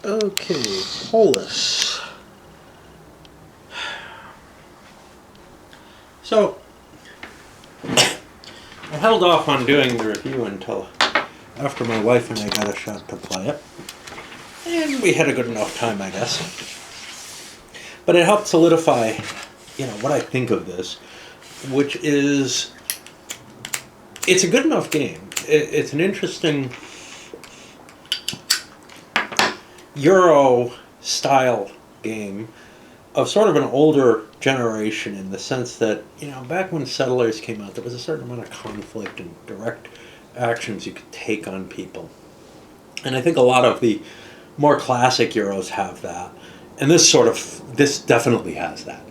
Okay, Poleis. So, I held off on doing the review until after my wife and I got a shot to play it. And we had a good enough time, I guess. But it helped solidify, what I think of this, which is, it's a good enough game. It's an interesting Euro-style game of sort of an older generation in the sense that, back when Settlers came out, there was a certain amount of conflict and direct actions you could take on people. And I think a lot of the more classic Euros have that. And this definitely has that.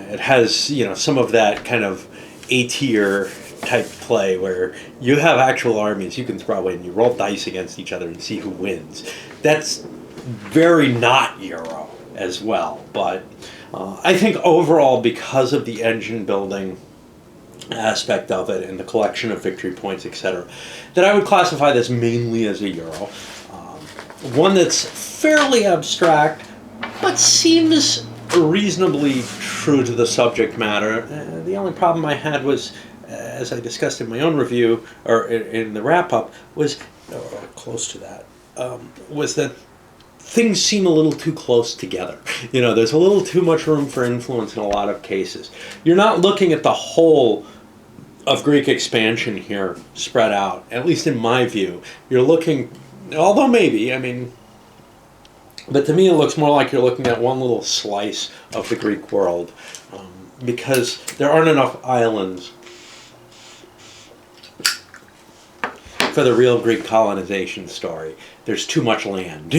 It has, some of that kind of A-tier type play where you have actual armies you can throw in, you roll dice against each other and see who wins. That's very not Euro as well, but I think overall, because of the engine building aspect of it and the collection of victory points, etc., that I would classify this mainly as a Euro. One that's fairly abstract, but seems reasonably true to the subject matter. The only problem I had was, as I discussed in my own review, or in the wrap-up, was, or close to that, was that things seem a little too close together. There's a little too much room for influence in a lot of cases. You're not looking at the whole of Greek expansion here spread out, at least in my view. You're looking, although maybe, but to me it looks more like you're looking at one little slice of the Greek world, because there aren't enough islands for the real Greek colonization story. There's too much land, and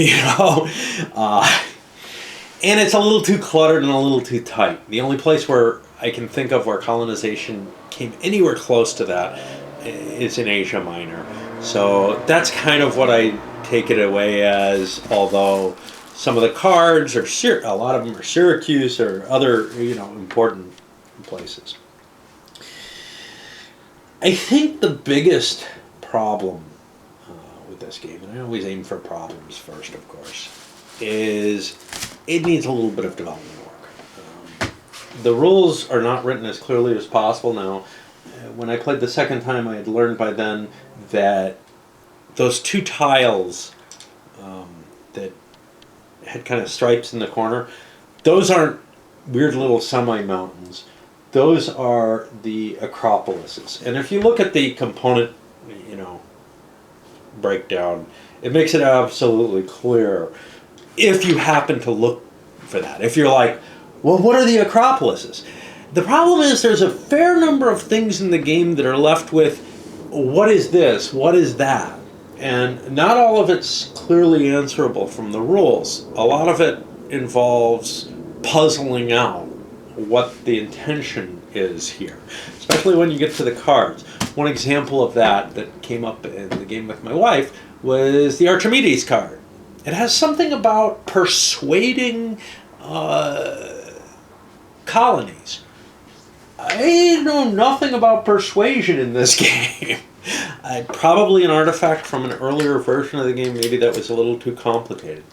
it's a little too cluttered and a little too tight. The only place where I can think of where colonization came anywhere close to that is in Asia Minor. So that's kind of what I take it away as, although some of the cards are, a lot of them are Syracuse or other, important places. I think the biggest problem with this game, and I always aim for problems first, of course, is it needs a little bit of development work. The rules are not written as clearly as possible now. When I played the second time, I had learned by then that those two tiles that had kind of stripes in the corner, those aren't weird little semi-mountains. Those are the Acropolises. And if you look at the component, breakdown, it makes it absolutely clear if you happen to look for that. If you're like, well, what are the Acropolises? The problem is there's a fair number of things in the game that are left with, what is this? What is that? And not all of it's clearly answerable from the rules. A lot of it involves puzzling out what the intention is here, especially when you get to the cards. One example of that came up in the game with my wife was the Archimedes card. It has something about persuading colonies. I know nothing about persuasion in this game. Probably an artifact from an earlier version of the game. Maybe that was a little too complicated.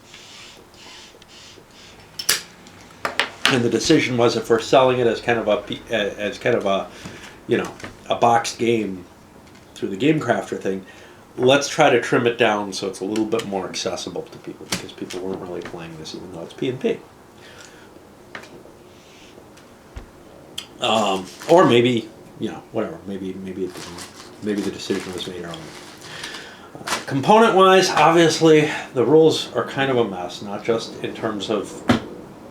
And the decision was, if we're selling it as kind of a a boxed game through the Game Crafter thing, let's try to trim it down so it's a little bit more accessible to people, because people weren't really playing this even though it's P&P. Or maybe, whatever. Maybe the decision was made early. Component-wise, obviously, the rules are kind of a mess, not just in terms of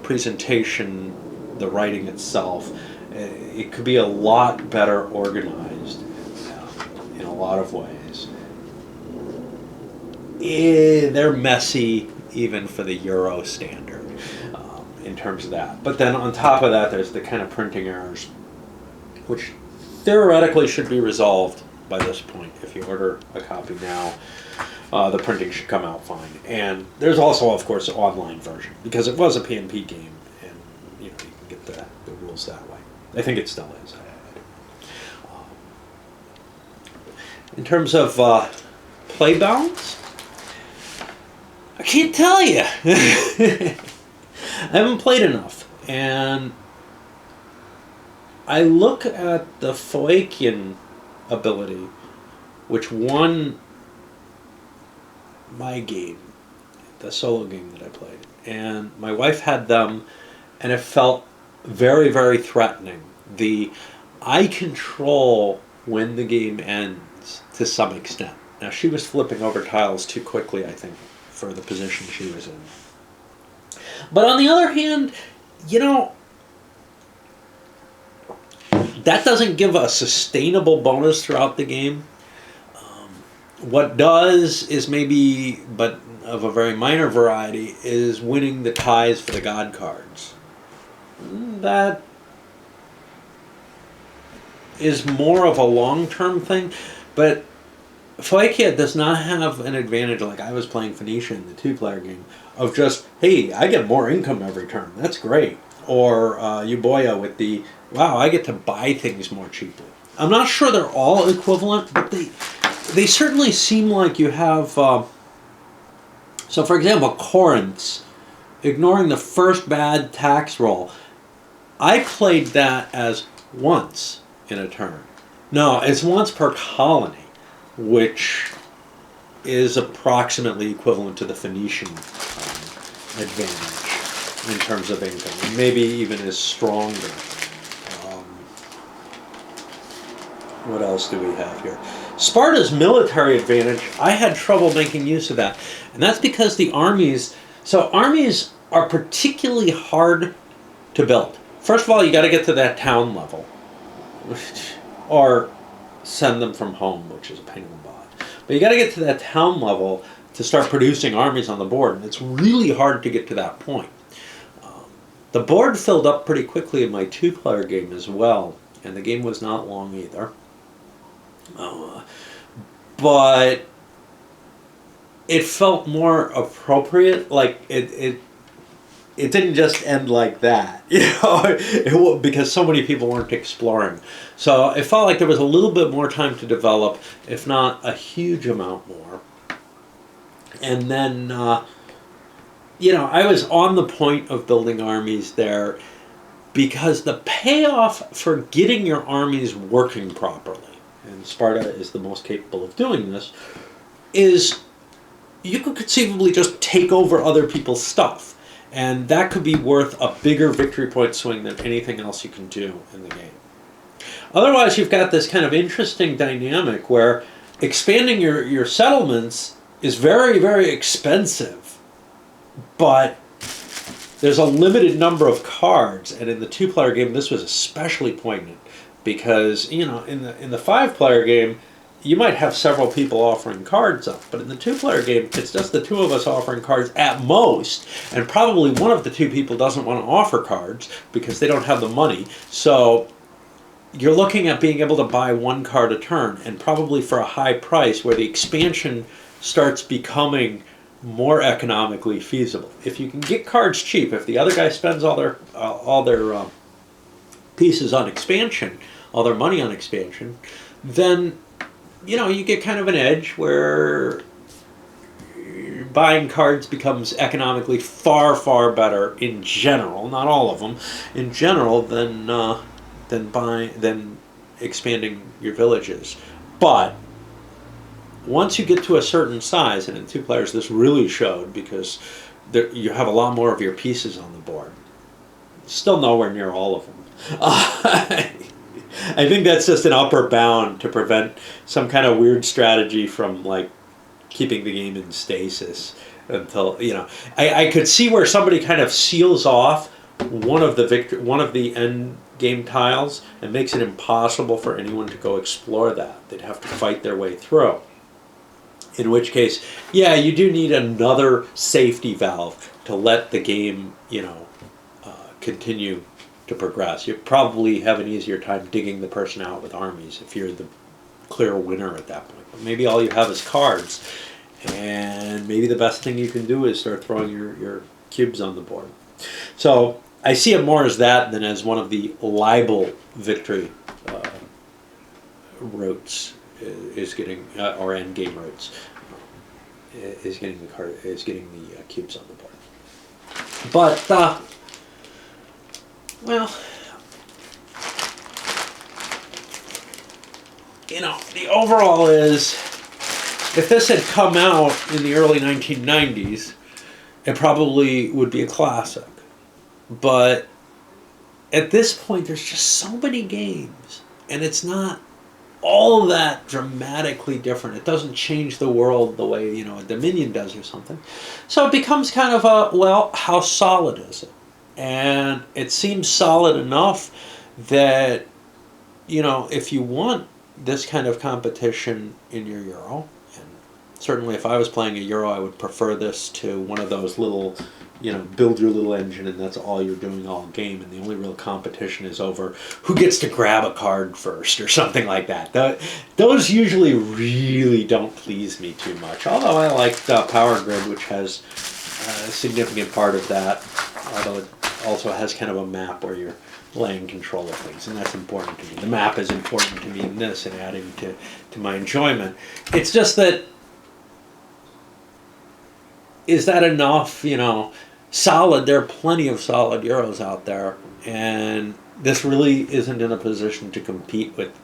presentation, the writing itself. It could be a lot better organized in a lot of ways. They're messy even for the Euro standard in terms of that. But then on top of that, there's the kind of printing errors, which theoretically should be resolved by this point. If you order a copy now, the printing should come out fine. And there's also, of course, an online version, because it was a P&P game, and you can get the rules that way. I think it still is. In terms of play balance, I can't tell you. I haven't played enough. And I look at the Phoenician ability, which won my game, the solo game that I played. And my wife had them, and it felt very, very threatening. I control when the game ends to some extent. Now, she was flipping over tiles too quickly, I think, for the position she was in. But on the other hand, you know, that doesn't give a sustainable bonus throughout the game. What does is maybe, but of a very minor variety, is winning the ties for the god cards. That is more of a long-term thing, but Phoenicia does not have an advantage like I was playing Phoenicia in the two-player game of just, hey, I get more income every turn. That's great. Or Euboea with the, wow, I get to buy things more cheaply. I'm not sure they're all equivalent, but they certainly seem like you have... so, for example, Corinth's, ignoring the first bad tax roll, I played that as once in a turn. No, it's once per colony, which is approximately equivalent to the Phoenician advantage in terms of income, and maybe even is stronger. What else do we have here? Sparta's military advantage, I had trouble making use of that. And that's because the armies... So armies are particularly hard to build. First of all, you got to get to that town level. Or send them from home, which is a pain in the butt. But you got to get to that town level to start producing armies on the board. And it's really hard to get to that point. The board filled up pretty quickly in my two-player game as well. And the game was not long either. But it felt more appropriate. Like it didn't just end like that, you know, because so many people weren't exploring. So it felt like there was a little bit more time to develop, if not a huge amount more. And then, you know, I was on the point of building armies there because the payoff for getting your armies working properly, and Sparta is the most capable of doing this, is you could conceivably just take over other people's stuff. And that could be worth a bigger victory point swing than anything else you can do in the game. Otherwise, you've got this kind of interesting dynamic where expanding your settlements is very, very expensive. But there's a limited number of cards. And in the two-player game, this was especially poignant. Because, you know, in the five-player game, you might have several people offering cards up, but in the two-player game, it's just the two of us offering cards at most, and probably one of the two people doesn't want to offer cards because they don't have the money. So you're looking at being able to buy one card a turn, and probably for a high price, where the expansion starts becoming more economically feasible. If you can get cards cheap, if the other guy spends all their pieces on expansion, all their money on expansion, then, you know, you get kind of an edge where buying cards becomes economically far, far better in general, not all of them, in general, than expanding your villages. But once you get to a certain size, and in two players this really showed because you have a lot more of your pieces on the board. Still nowhere near all of them. I think that's just an upper bound to prevent some kind of weird strategy from, like, keeping the game in stasis until, you know, I could see where somebody kind of seals off one of the end game tiles and makes it impossible for anyone to go explore that. They'd have to fight their way through. In which case, yeah, you do need another safety valve to let the game, you know, continue to progress. You probably have an easier time digging the person out with armies if you're the clear winner at that point. But maybe all you have is cards, and maybe the best thing you can do is start throwing your cubes on the board. So I see it more as that than as one of the libel victory routes is getting, or end game routes. is getting the cubes on the board. But well, the overall is, if this had come out in the early 1990s, it probably would be a classic. But at this point, there's just so many games, and it's not all that dramatically different. It doesn't change the world the way, a Dominion does or something. So it becomes kind of how solid is it? And it seems solid enough that, if you want this kind of competition in your Euro, and certainly if I was playing a Euro, I would prefer this to one of those little, build your little engine and that's all you're doing all game, and the only real competition is over who gets to grab a card first or something like that. Those usually really don't please me too much, although I like Power Grid, which has a significant part of that, although it also has kind of a map where you're laying control of things, and that's important to me. The map is important to me in this and adding to my enjoyment. It's just that, is that enough, solid? There are plenty of solid Euros out there, and this really isn't in a position to compete with,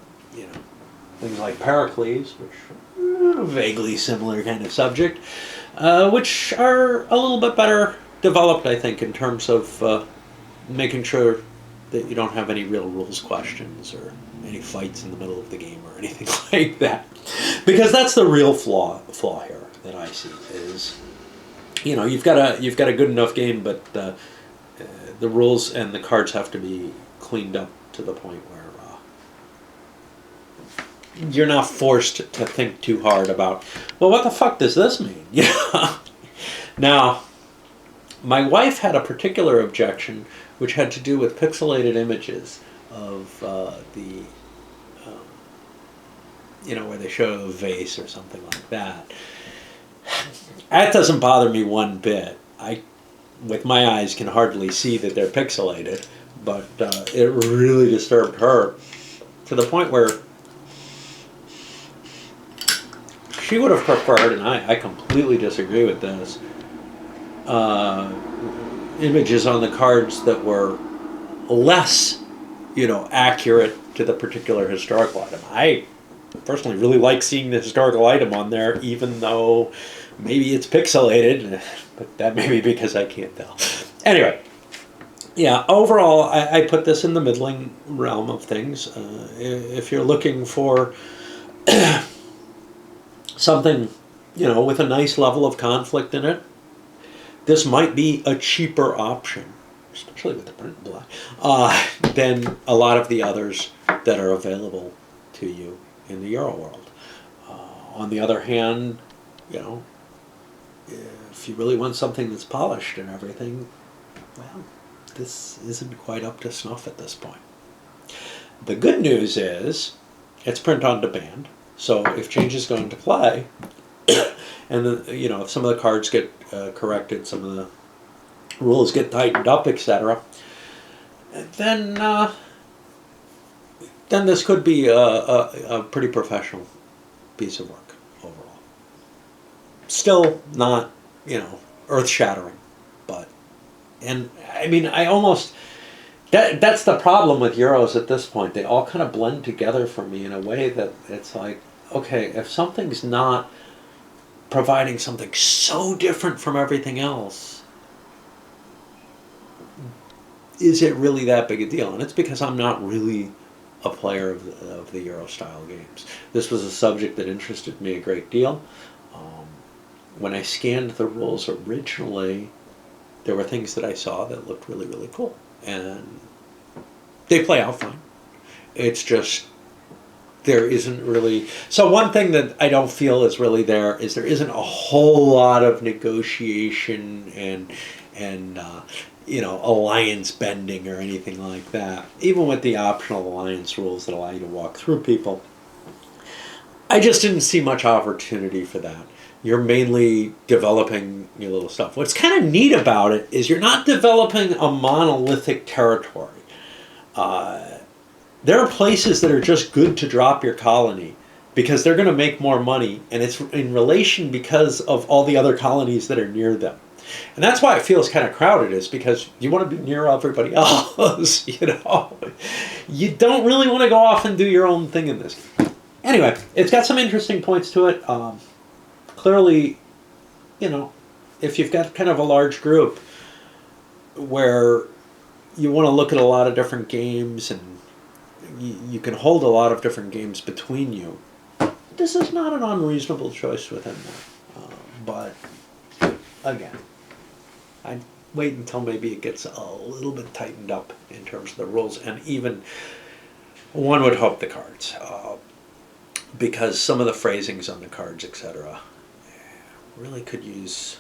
things like Pericles, which are a vaguely similar kind of subject, which are a little bit better developed, I think, in terms of making sure that you don't have any real rules questions or any fights in the middle of the game or anything like that. Because that's the real flaw here that I see is, you've got a good enough game, but the rules and the cards have to be cleaned up to the point where you're not forced to think too hard about, well, what the fuck does this mean? Now, my wife had a particular objection which had to do with pixelated images of where they show a vase or something like that. That doesn't bother me one bit. I, with my eyes, can hardly see that they're pixelated, but it really disturbed her to the point where she would have preferred, and I completely disagree with this, images on the cards that were less, accurate to the particular historical item. I personally really like seeing the historical item on there, even though maybe it's pixelated, but that may be because I can't tell. Anyway, yeah, overall, I put this in the middling realm of things. If you're looking for something, with a nice level of conflict in it, this might be a cheaper option, especially with the print and black, than a lot of the others that are available to you in the Euro world. On the other hand, if you really want something that's polished and everything, well, this isn't quite up to snuff at this point. The good news is it's print on demand, so if changes go into play, and if some of the cards get corrected, some of the rules get tightened up, etc., then this could be a pretty professional piece of work overall. Still not, earth-shattering, but, and I mean, that's the problem with Euros at this point. They all kind of blend together for me in a way that it's like, okay, if something's not providing something so different from everything else, is it really that big a deal? And it's because I'm not really a player of the Euro-style games. This was a subject that interested me a great deal. When I scanned the rules originally, there were things that I saw that looked really, really cool. And they play out fine. It's just, there isn't really... So one thing that I don't feel is really there isn't a whole lot of negotiation and alliance bending or anything like that. Even with the optional alliance rules that allow you to walk through people, I just didn't see much opportunity for that. You're mainly developing your little stuff. What's kind of neat about it is you're not developing a monolithic territory. There are places that are just good to drop your colony because they're going to make more money, and it's in relation because of all the other colonies that are near them. And that's why it feels kind of crowded, is because you want to be near everybody else, you know. You don't really want to go off and do your own thing in this. Anyway, it's got some interesting points to it. Clearly, you know, if you've got kind of a large group where you want to look at a lot of different games and you can hold a lot of different games between you, this is not an unreasonable choice within that. But again, I'd wait until maybe it gets a little bit tightened up in terms of the rules, and even one would hope the cards, because some of the phrasings on the cards, etc., really could use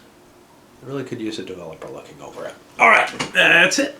a developer looking over it. All right, that's it.